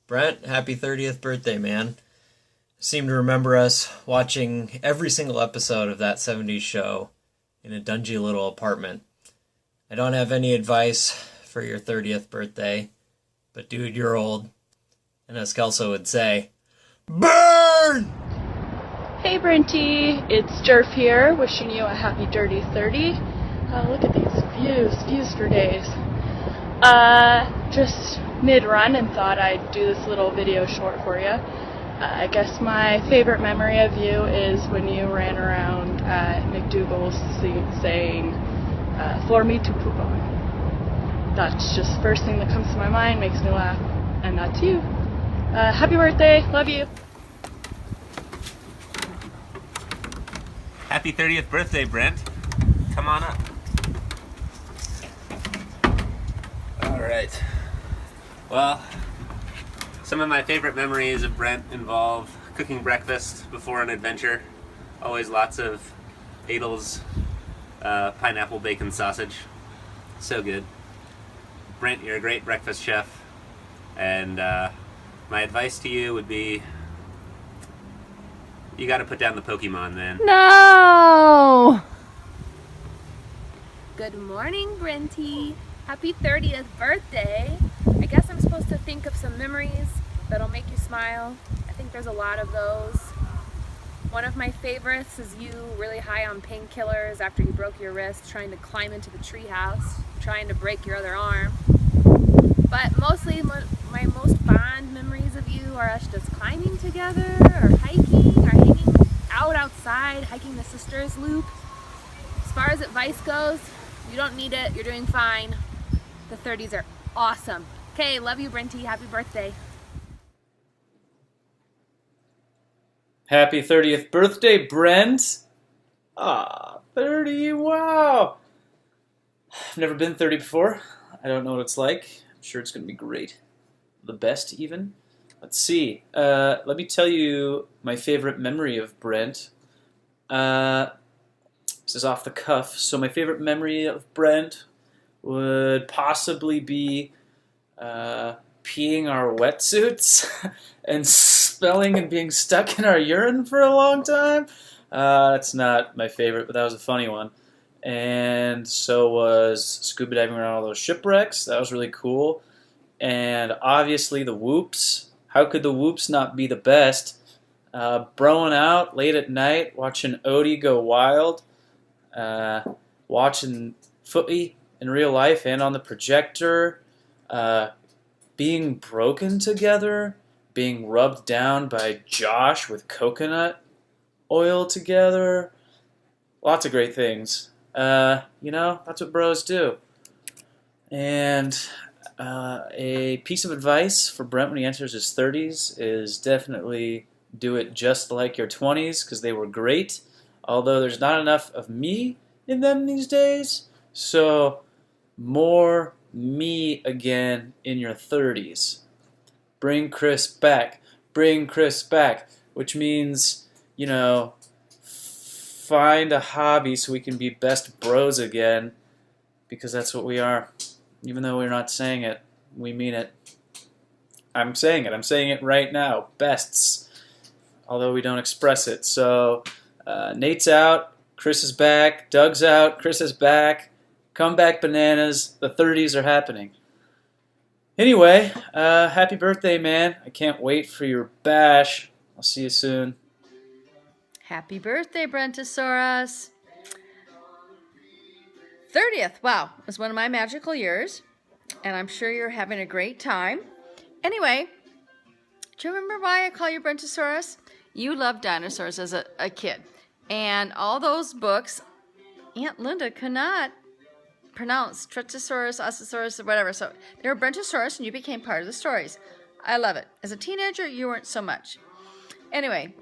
Brent, happy 30th birthday, man. Seem to remember us watching every single episode of that 70s show in a dungy little apartment. I don't have any advice for your 30th birthday, but dude, you're old. And as Kelso would say, burn! Hey Brenty, it's Jerf here, wishing you a happy dirty 30. Look at these views for days. Just mid-run and thought I'd do this little video short for you. I guess my favorite memory of you is when you ran around McDougal's saying, for me to poop on. That's just the first thing that comes to my mind, makes me laugh, and that's you. Happy birthday, love you. Happy 30th birthday, Brent. Come on up. All right. Well, some of my favorite memories of Brent involve cooking breakfast before an adventure. Always lots of Adel's pineapple bacon sausage. So good. Brent, you're a great breakfast chef. And my advice to you would be, you gotta put down the Pokemon, man. No! Good morning, Brenty. Happy 30th birthday. I guess I'm supposed to think of some memories that'll make you smile. I think there's a lot of those. One of my favorites is you really high on painkillers after you broke your wrist, trying to climb into the treehouse, trying to break your other arm. But mostly my most fond memories of you are us just climbing together or hiking or hanging out outside, hiking the Sisters Loop. As far as advice goes, you don't need it. You're doing fine. The 30s are awesome. Okay, love you, Brenty. Happy birthday. Happy 30th birthday, Brent. 30, wow. I've never been 30 before. I don't know what it's like. I'm sure it's going to be great. The best, even. Let's see. Let me tell you my favorite memory of Brent. This is off the cuff. So my favorite memory of Brent would possibly be peeing our wetsuits and smelling and being stuck in our urine for a long time. That's not my favorite, but that was a funny one. And so was scuba diving around all those shipwrecks. That was really cool. And obviously the whoops. How could the whoops not be the best? Broing out late at night, watching Odie go wild, watching footy in real life and on the projector, being broken together, being rubbed down by Josh with coconut oil together. Lots of great things. That's what bros do. And a piece of advice for Brent when he enters his 30s is definitely do it just like your 20s, because they were great, although there's not enough of me in them these days. So more me again in your 30s. Bring Chris back. Bring Chris back. Which means, find a hobby so we can be best bros again, because that's what we are. Even though we're not saying it, we mean it. I'm saying it. I'm saying it right now. Bests. Although we don't express it. So, Nate's out. Chris is back. Doug's out. Chris is back. Come back, bananas. The 30s are happening. Anyway, happy birthday, man. I can't wait for your bash. I'll see you soon. Happy birthday, Brentosaurus. 30th, wow, was one of my magical years, and I'm sure you're having a great time. Anyway, do you remember why I call you Brentosaurus? You loved dinosaurs as a kid, and all those books, Aunt Linda could not pronounce Trichosaurus, Osasaurus, or whatever, so they were Brentosaurus, and you became part of the stories. I love it. As a teenager, you weren't so much. Anyway,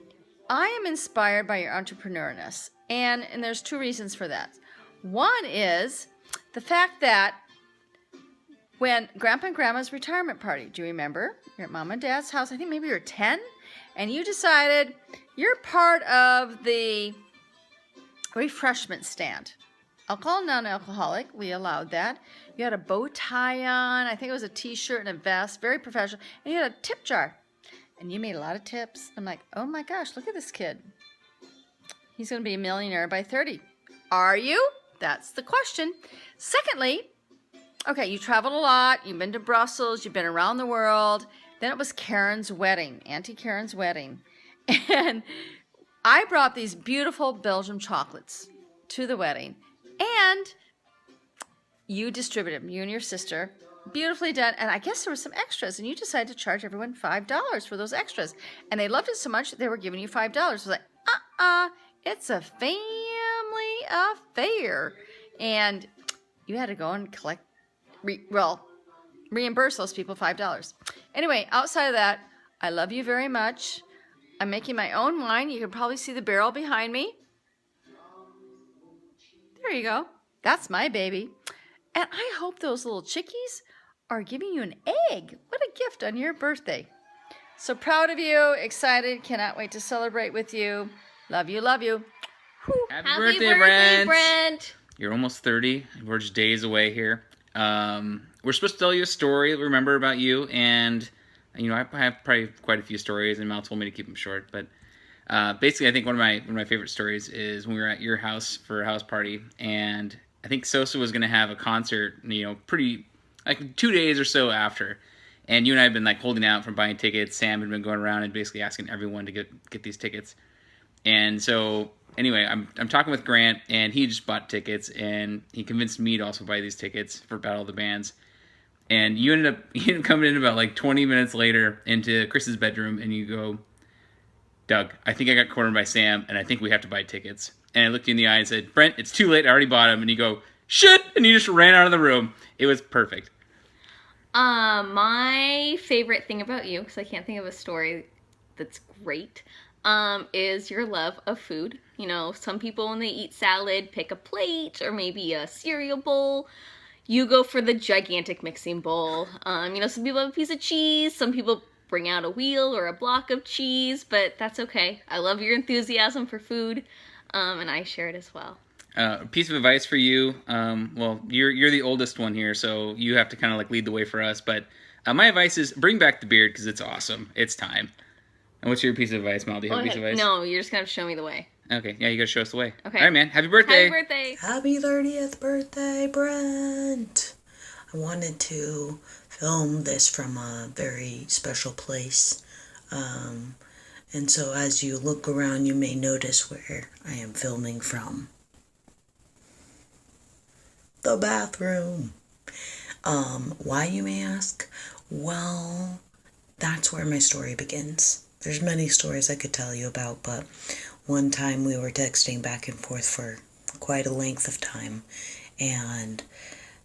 I am inspired by your entrepreneurness, and there's two reasons for that. One is the fact that when Grandpa and Grandma's retirement party, do you remember? You're at Mom and Dad's house, I think maybe you were 10, and you decided you're part of the refreshment stand. alcohol, non-alcoholic. We allowed that. You had a bow tie on. I think it was a t-shirt and a vest, very professional. And you had a tip jar. And you made a lot of tips. I'm like, oh my gosh, look at this kid. He's going to be a millionaire by 30. Are you? That's the question. Secondly, okay, you traveled a lot. You've been to Brussels. You've been around the world. Then it was Karen's wedding, Auntie Karen's wedding. And I brought these beautiful Belgian chocolates to the wedding. And you distributed them, you and your sister. Beautifully done. And I guess there were some extras. And you decided to charge everyone $5 for those extras. And they loved it so much, they were giving you $5. I was like, it's a family affair. And you had to go and collect, reimburse those people $5. Anyway, outside of that, I love you very much. I'm making my own wine. You can probably see the barrel behind me. There you go. That's my baby. And I hope those little chickies are giving you an egg. What a gift on your birthday. So proud of you, excited, cannot wait to celebrate with you. Love you, love you. Whew. Happy birthday, Brent. You're almost 30. We're just days away here. We're supposed to tell you a story, remember, about you, and you know, I have probably quite a few stories, and Mal told me to keep them short, but basically I think one of my favorite stories is when we were at your house for a house party, and I think Sosa was going to have a concert, you know, pretty, like 2 days or so after, and you and I had been like holding out from buying tickets. Sam had been going around and basically asking everyone to get these tickets, and so anyway, I'm talking with Grant, and he just bought tickets, and he convinced me to also buy these tickets for Battle of the Bands. And you ended up coming in about like 20 minutes later into Chris's bedroom, and you go, Doug, I think I got cornered by Sam, and I think we have to buy tickets. And I looked you in the eye and said, Brent, it's too late. I already bought them. And you go, shit! And you just ran out of the room. It was perfect. My favorite thing about you, because I can't think of a story that's great, is your love of food. You know, some people when they eat salad pick a plate or maybe a cereal bowl. You go for the gigantic mixing bowl. You know, some people have a piece of cheese, some people bring out a wheel or a block of cheese, but that's okay. I love your enthusiasm for food, and I share it as well. A piece of advice for you, well, you're the oldest one here, so you have to kind of like lead the way for us, but my advice is bring back the beard because it's awesome. It's time. And what's your piece of advice, Mal? Do you have a piece of advice? No, you're just going to show me the way. Okay, yeah, you gotta show us the way. Okay. All right, man. Happy birthday. Happy birthday. Happy 30th birthday, Brent. I wanted to film this from a very special place. And so as you look around, you may notice where I am filming from. The bathroom. Why, you may ask? Well, that's where my story begins. There's many stories I could tell you about, but one time we were texting back and forth for quite a length of time, and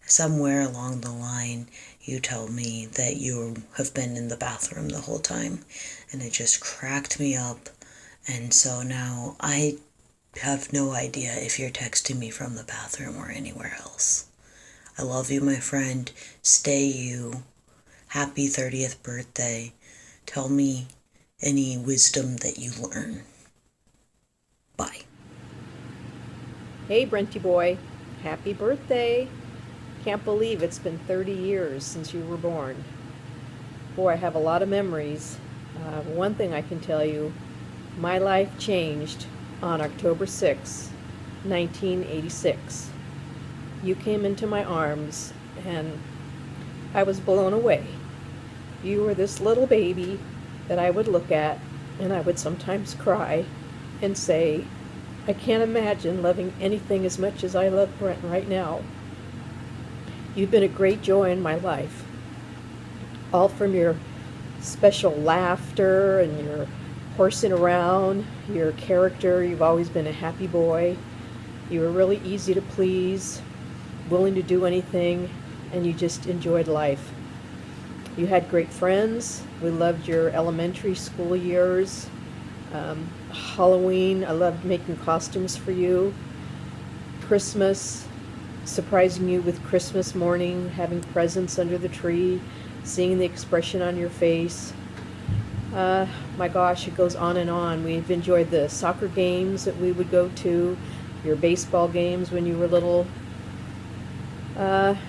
somewhere along the line you told me that you have been in the bathroom the whole time, and it just cracked me up. And so now I have no idea if you're texting me from the bathroom or anywhere else. I love you, my friend. Stay you. Happy 30th birthday. Tell me any wisdom that you learn. Bye. Hey, Brenty boy. Happy birthday. Can't believe it's been 30 years since you were born. Boy, I have a lot of memories. One thing I can tell you, my life changed on October 6, 1986. You came into my arms and I was blown away. You were this little baby that I would look at and I would sometimes cry and say, I can't imagine loving anything as much as I love Brent right now. You've been a great joy in my life, all from your special laughter and your horsing around, your character. You've always been a happy boy. You were really easy to please, willing to do anything, and you just enjoyed life. You had great friends. We loved your elementary school years. Halloween, I loved making costumes for you. Christmas, surprising you with Christmas morning, having presents under the tree, seeing the expression on your face. My gosh, it goes on and on. We've enjoyed the soccer games that we would go to, your baseball games when you were little,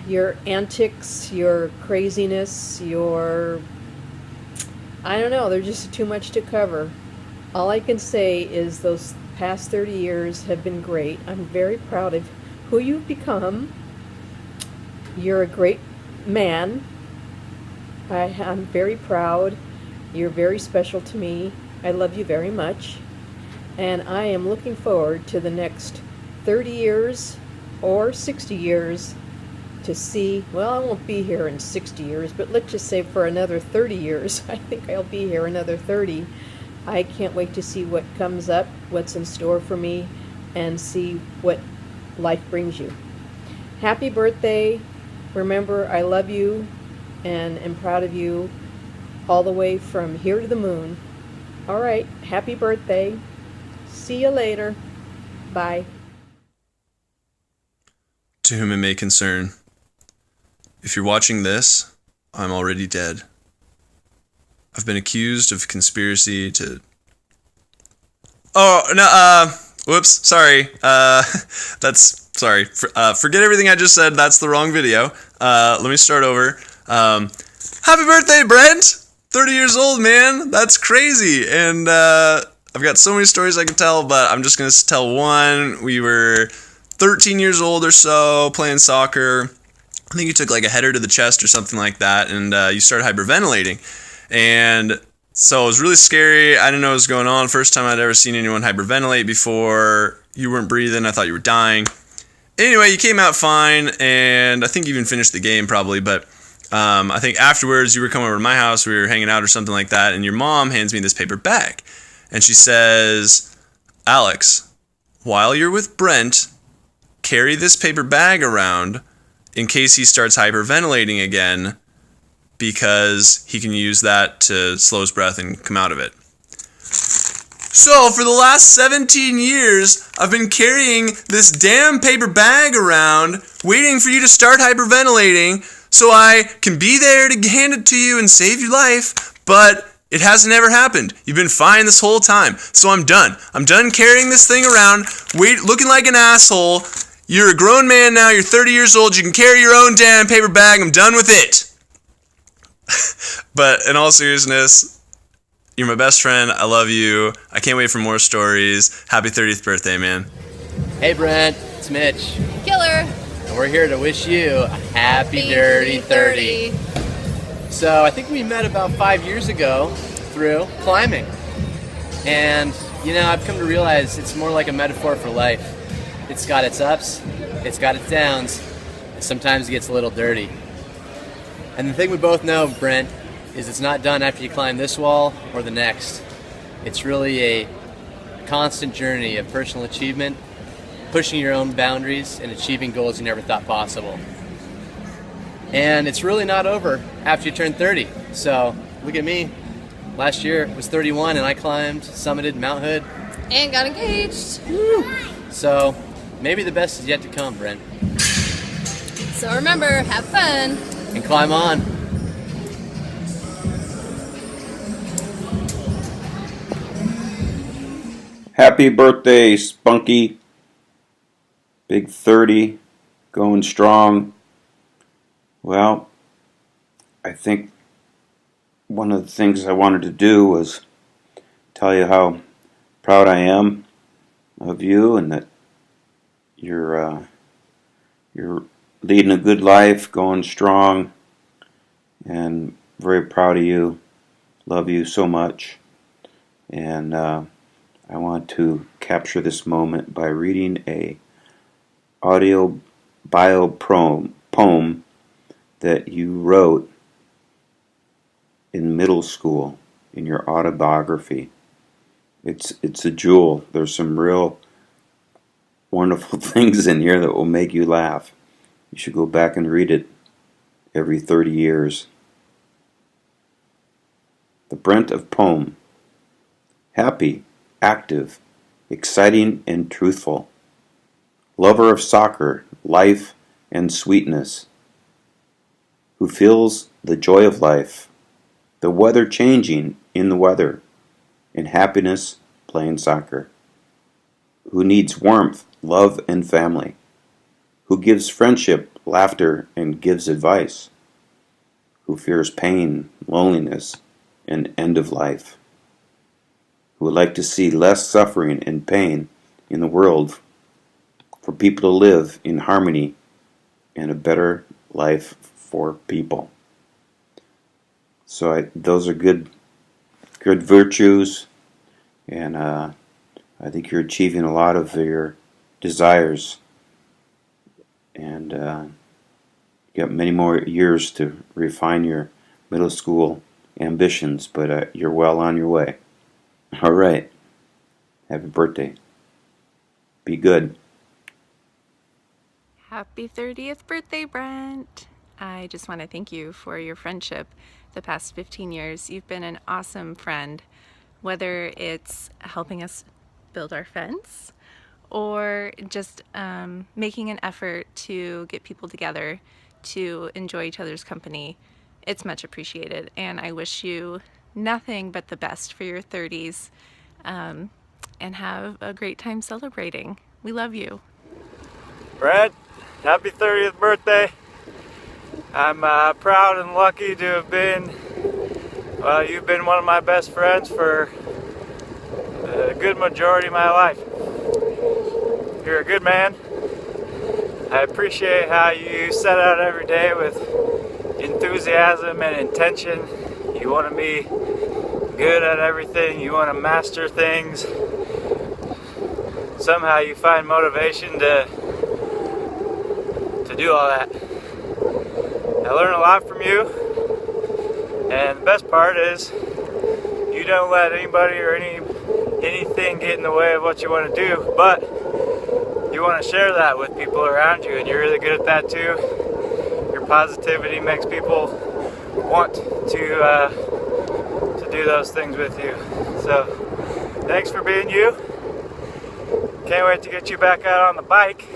your antics, your craziness, your... I don't know, there's just too much to cover. All I can say is those past 30 years have been great. I'm very proud of who you've become. You're a great man. I'm very proud. You're very special to me. I love you very much. And I am looking forward to the next 30 years or 60 years to see, well, I won't be here in 60 years, but let's just say for another 30 years. I think I'll be here another 30. I can't wait to see what comes up, what's in store for me, and see what life brings you. Happy birthday. Remember, I love you and am proud of you all the way from here to the moon. All right, happy birthday. See you later. Bye. To whom it may concern, if you're watching this, I'm already dead. I've been accused of conspiracy to... Oh, no, whoops, sorry. Sorry. Forget everything I just said, that's the wrong video. Let me start over. Happy birthday, Brent! 30 years old, man! That's crazy! And, I've got so many stories I can tell, but I'm just gonna tell one. We were 13 years old or so, playing soccer. I think you took like a header to the chest or something like that, and you started hyperventilating. And so it was really scary. I didn't know what was going on. First time I'd ever seen anyone hyperventilate before. You weren't breathing. I thought you were dying. Anyway, you came out fine, and I think you even finished the game probably, but I think afterwards you were coming over to my house, we were hanging out or something like that, and your mom hands me this paper bag. And she says, Alex, while you're with Brent, carry this paper bag around in case he starts hyperventilating again, because he can use that to slow his breath and come out of it. So, for the last 17 years, I've been carrying this damn paper bag around, waiting for you to start hyperventilating, so I can be there to hand it to you and save your life, but it hasn't ever happened. You've been fine this whole time, so I'm done. I'm done carrying this thing around, looking like an asshole. You're a grown man now, you're 30 years old, you can carry your own damn paper bag, I'm done with it. But in all seriousness, you're my best friend, I love you, I can't wait for more stories. Happy 30th birthday, man. Hey Brent, it's Mitch. Killer. And we're here to wish you a happy dirty 30. So I think we met about 5 years ago through climbing. And, you know, I've come to realize it's more like a metaphor for life. It's got its ups, it's got its downs, and sometimes it gets a little dirty. And the thing we both know, Brent, is it's not done after you climb this wall or the next. It's really a constant journey of personal achievement, pushing your own boundaries and achieving goals you never thought possible. And it's really not over after you turn 30. So look at me. Last year was 31 and I climbed, summited Mount Hood. And got engaged. Woo. So maybe the best is yet to come, Brent. So remember, have fun. And climb on. Happy birthday, Spunky. Big 30, going strong. Well, I think one of the things I wanted to do was tell you how proud I am of you and that you're leading a good life, going strong, and very proud of you. Love you so much. And I want to capture this moment by reading a audio bio poem that you wrote in middle school in your autobiography. It's a jewel. There's some real wonderful things in here that will make you laugh. You should go back and read it every 30 years. The Brent of Poem. Happy, active, exciting, and truthful. Lover of soccer, life, and sweetness. Who feels the joy of life, the weather changing in the weather, and happiness playing soccer. who needs warmth, love, and family, who gives friendship, laughter, and gives advice, who fears pain, loneliness, and end of life, who would like to see less suffering and pain in the world for people to live in harmony and a better life for people. So those are good virtues, and I think you're achieving a lot of your desires, and you got many more years to refine your middle school ambitions, but you're well on your way. All right. Happy birthday. Be good. Happy 30th birthday, Brent. I just want to thank you for your friendship the past 15 years. You've been an awesome friend, whether it's helping us build our fence or just making an effort to get people together to enjoy each other's company. It's much appreciated, and I wish you nothing but the best for your 30s, and have a great time celebrating. We love you. Brent, happy 30th birthday. I'm proud and lucky to have been, well, you've been one of my best friends for a good majority of my life. You're a good man. I appreciate how you set out every day with enthusiasm and intention. You want to be good at everything. You want to master things. Somehow you find motivation to do all that. I learn a lot from you, and the best part is you don't let anybody or anything get in the way of what you want to do, but you want to share that with people around you, and you're really good at that too. Your positivity makes people want to do those things with you. So thanks for being you. Can't wait to get you back out on the bike.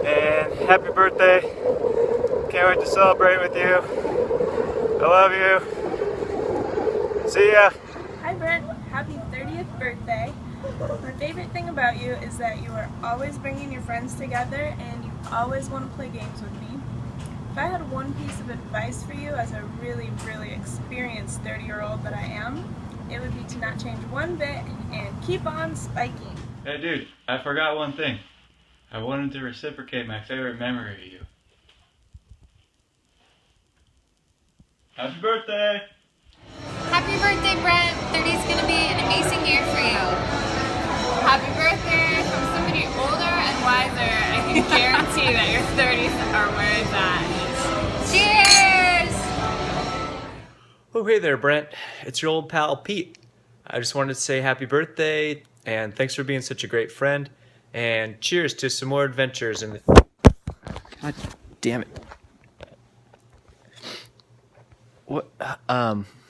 And happy birthday. Can't wait to celebrate with you. I love you. See ya. Hi Brent, happy 30th birthday. My favorite thing about you is that you are always bringing your friends together and you always want to play games with me. If I had one piece of advice for you as a really, really experienced 30-year-old that I am, it would be to not change one bit and keep on spiking. Hey dude, I forgot one thing. I wanted to reciprocate my favorite memory of you. Happy birthday! Happy birthday, Brent! 30's gonna be an amazing year for you. Happy birthday from somebody older and wiser. I can guarantee that your 30s are where it's at. Cheers! Oh, hey there, Brent. It's your old pal, Pete. I just wanted to say happy birthday, and thanks for being such a great friend, and cheers to some more adventures in the... God damn it. What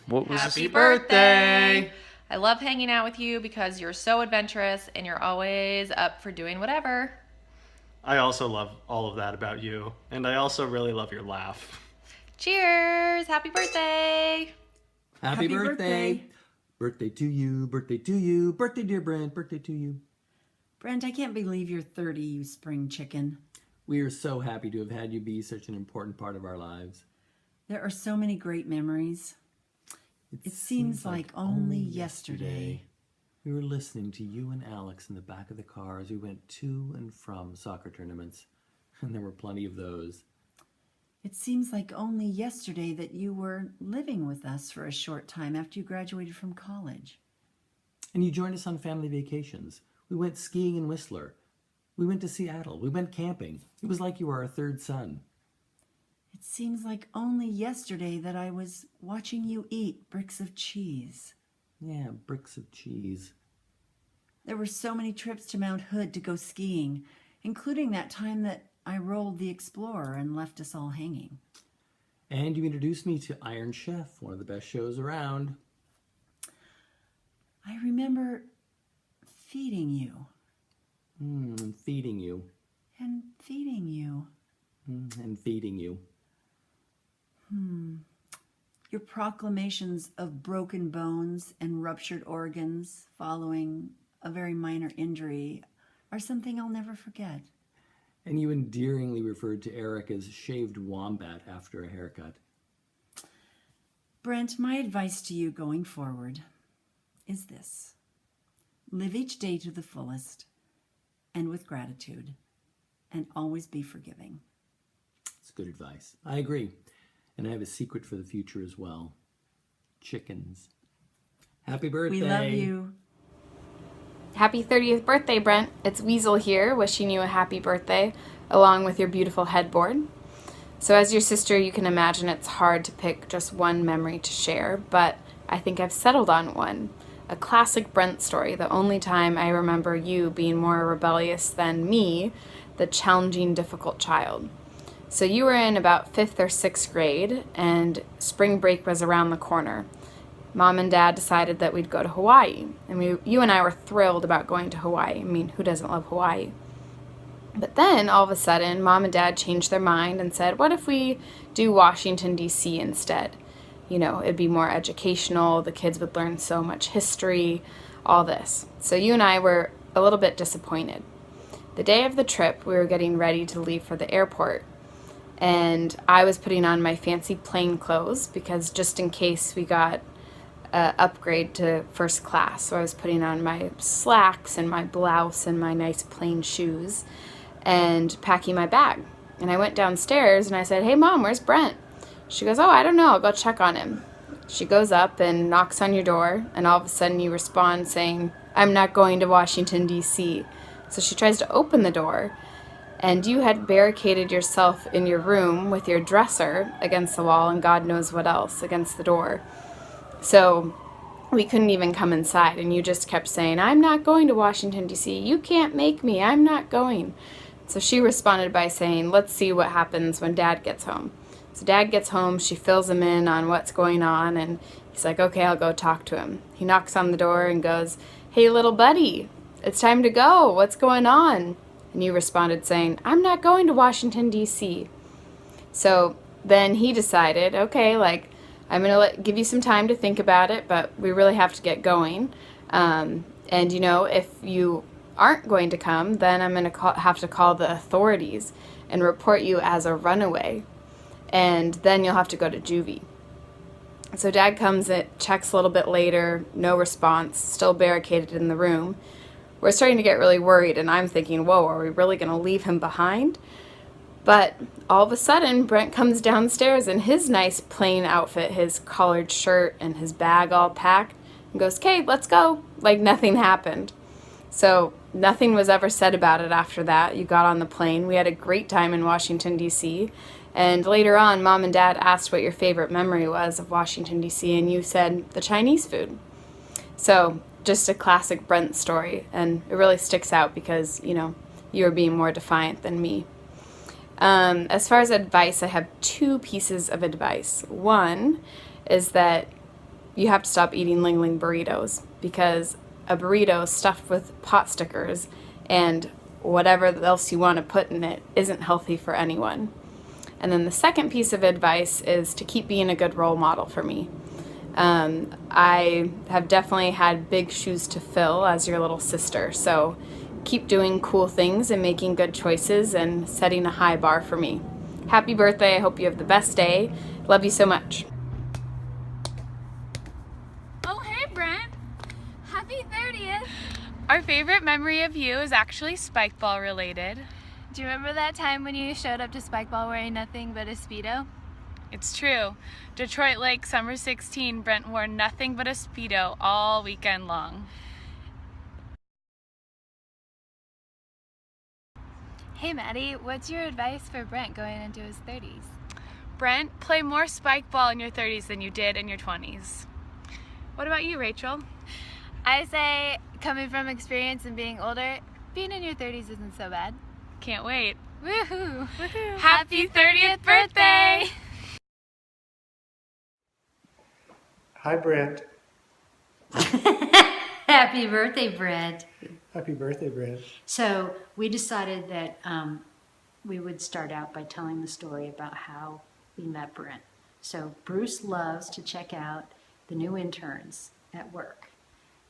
was Happy birthday! I love hanging out with you because you're so adventurous and you're always up for doing whatever. I also love all of that about you, and I also really love your laugh. Cheers! Happy birthday! Happy birthday! Birthday to you, birthday to you, birthday dear Brent, birthday to you. Brent, I can't believe you're 30, you spring chicken. We are so happy to have had you be such an important part of our lives. There are so many great memories. It seems like only yesterday. We were listening to you and Alex in the back of the car as we went to and from soccer tournaments, and there were plenty of those. It seems like only yesterday that you were living with us for a short time after you graduated from college. And you joined us on family vacations. We went skiing in Whistler. We went to Seattle. We went camping. It was like you were our third son. It seems like only yesterday that I was watching you eat bricks of cheese. Yeah, bricks of cheese. There were so many trips to Mount Hood to go skiing, including that time that I rolled the Explorer and left us all hanging. And you introduced me to Iron Chef, one of the best shows around. I remember feeding you. And feeding you. And feeding you. And feeding you. Your proclamations of broken bones and ruptured organs following a very minor injury are something I'll never forget. And you endearingly referred to Eric as shaved wombat after a haircut. Brent, my advice to you going forward is this. Live each day to the fullest and with gratitude, and always be forgiving. It's good advice. I agree. And I have a secret for the future as well. Chickens. Happy birthday. We love you. Happy 30th birthday, Brent. It's Weasel here, wishing you a happy birthday, along with your beautiful headboard. So as your sister, you can imagine it's hard to pick just one memory to share, but I think I've settled on one. A classic Brent story, the only time I remember you being more rebellious than me, the challenging, difficult child. So you were in about 5th or 6th grade, and spring break was around the corner. Mom and Dad decided that we'd go to Hawaii, and you and I were thrilled about going to Hawaii. I mean, who doesn't love Hawaii? But then, all of a sudden, Mom and Dad changed their mind and said, what if we do Washington, D.C. instead? You know, it'd be more educational, the kids would learn so much history, all this. So you and I were a little bit disappointed. The day of the trip, we were getting ready to leave for the airport, and I was putting on my fancy plain clothes because just in case we got an upgrade to first class. So I was putting on my slacks and my blouse and my nice plain shoes and packing my bag. And I went downstairs and I said, hey Mom, where's Brent? She goes, oh, I don't know, I'll go check on him. She goes up and knocks on your door, and all of a sudden you respond saying, I'm not going to Washington, D.C. So she tries to open the door, and you had barricaded yourself in your room with your dresser against the wall and God knows what else against the door. So we couldn't even come inside, and you just kept saying, I'm not going to Washington, D.C. You can't make me. I'm not going. So she responded by saying, let's see what happens when Dad gets home. So Dad gets home, she fills him in on what's going on, and he's like, okay, I'll go talk to him. He knocks on the door and goes, hey, little buddy, it's time to go. What's going on? And you responded saying, I'm not going to Washington, D.C. So then he decided, okay, like, I'm going to give you some time to think about it, but we really have to get going. And, you know, if you aren't going to come, then I'm going to have to call the authorities and report you as a runaway. And then you'll have to go to juvie. So Dad comes in, checks a little bit later, no response, still barricaded in the room. We're starting to get really worried, and I'm thinking, whoa, are we really going to leave him behind? But all of a sudden, Brent comes downstairs in his nice plain outfit, his collared shirt and his bag all packed, and goes, okay, let's go. Like nothing happened. So nothing was ever said about it after that. You got on the plane. We had a great time in Washington, D.C., and later on, Mom and Dad asked what your favorite memory was of Washington, D.C., and you said the Chinese food. So just a classic Brent story, and it really sticks out because, you know, you were being more defiant than me. As far as advice, I have 2 pieces of advice. One is that you have to stop eating Ling Ling burritos, because a burrito stuffed with pot stickers and whatever else you want to put in it isn't healthy for anyone. And then the second piece of advice is to keep being a good role model for me. I have definitely had big shoes to fill as your little sister, so keep doing cool things and making good choices and setting a high bar for me. Happy birthday. I hope you have the best day. Love you so much. Oh, hey, Brent. Happy 30th. Our favorite memory of you is actually Spikeball related. Do you remember that time when you showed up to Spikeball wearing nothing but a Speedo? It's true. Detroit Lake Summer 16, Brent wore nothing but a Speedo all weekend long. Hey Maddie, what's your advice for Brent going into his 30s? Brent, play more Spikeball in your 30s than you did in your 20s. What about you, Rachel? I say, coming from experience and being older, being in your 30s isn't so bad. Can't wait. Woohoo! Woohoo! Happy 30th birthday! Hi, Brent. Happy birthday, Brent. Happy birthday, Brent. So we decided that we would start out by telling the story about how we met Brent. So Bruce loves to check out the new interns at work.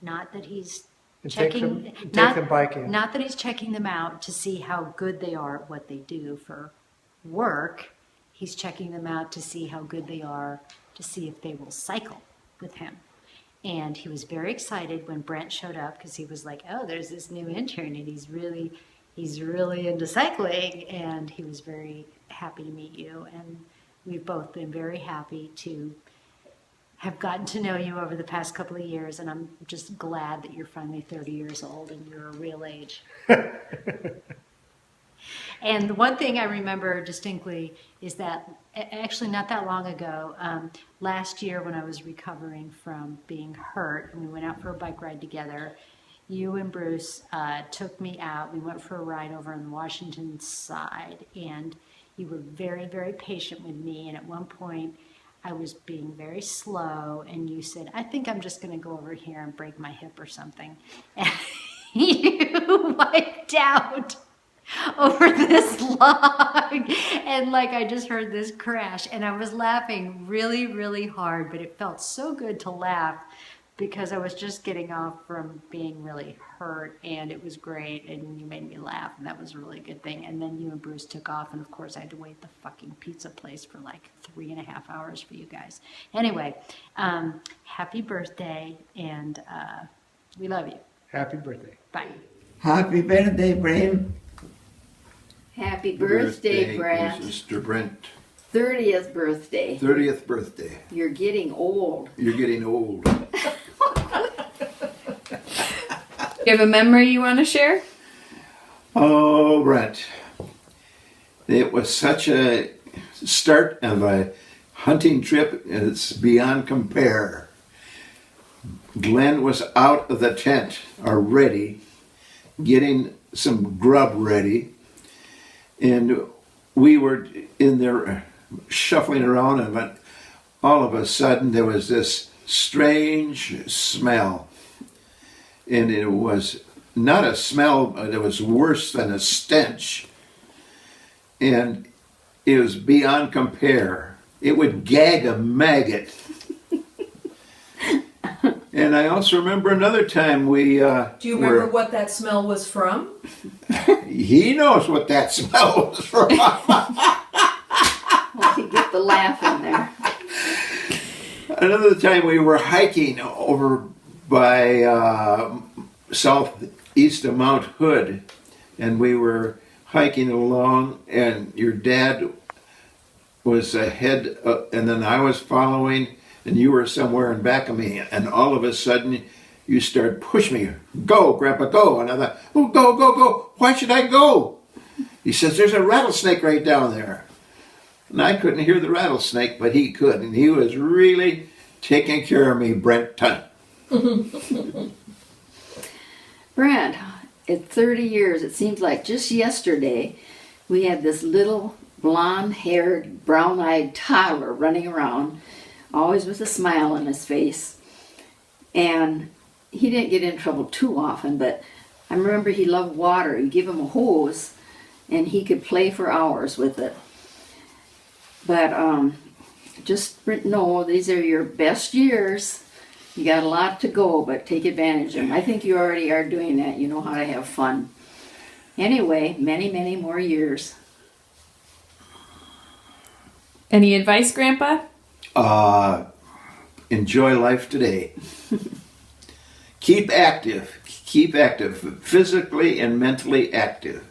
Not that he's And checking, take them biking. not that he's checking them out to see how good they are at what they do for work. He's checking them out to see how good they are, to see if they will cycle with him. And he was very excited when Brent showed up because he was like, oh, there's this new intern and he's really into cycling. And he was very happy to meet you. And we've both been very happy to have gotten to know you over the past couple of years. And I'm just glad that you're finally 30 years old and you're a real age. And the one thing I remember distinctly is that actually not that long ago, last year when I was recovering from being hurt and we went out for a bike ride together, you and Bruce took me out. We went for a ride over on the Washington side and you were very, very patient with me. And at one point I was being very slow and you said, I think I'm just going to go over here and break my hip or something. And you wiped out over this log and like I just heard this crash and I was laughing really, really hard, but it felt so good to laugh because I was just getting off from being really hurt and it was great and you made me laugh and that was a really good thing. And then you and Bruce took off and of course I had to wait at the fucking pizza place for like 3.5 hours for you guys. Anyway, happy birthday and we love you. Happy birthday. Bye. Happy birthday, Brent. Happy birthday, Brent. Mr. Brent. 30th birthday. 30th birthday. You're getting old. You're getting old. You have a memory you want to share? Oh, Brent. It was such a start of a hunting trip. It's beyond compare. Glenn was out of the tent already, getting some grub ready. And we were in there shuffling around and all of a sudden there was this strange smell. And it was not a smell, but it was worse than a stench. And it was beyond compare. It would gag a maggot. And I also remember another time we Do you remember what that smell was from? He knows what that smell was from. Let me get the laugh in there. Another time we were hiking over by southeast of Mount Hood, and we were hiking along, and your dad was ahead, and then I was following, and you were somewhere in back of me, and all of a sudden you started pushing me. Go, Grandpa, go. And I thought, oh, go, go, go. Why should I go? He says, there's a rattlesnake right down there. And I couldn't hear the rattlesnake, but he could. And he was really taking care of me, Brent. Brent, at 30 years, it seems like just yesterday, we had this little blonde-haired, brown-eyed toddler running around, always with a smile on his face. And he didn't get in trouble too often, but I remember he loved water. You give him a hose, and he could play for hours with it. But just know these are your best years. You got a lot to go, but take advantage of them. I think you already are doing that. You know how to have fun. Anyway, many, many more years. Any advice, Grandpa? Enjoy life today. Keep active, physically and mentally active.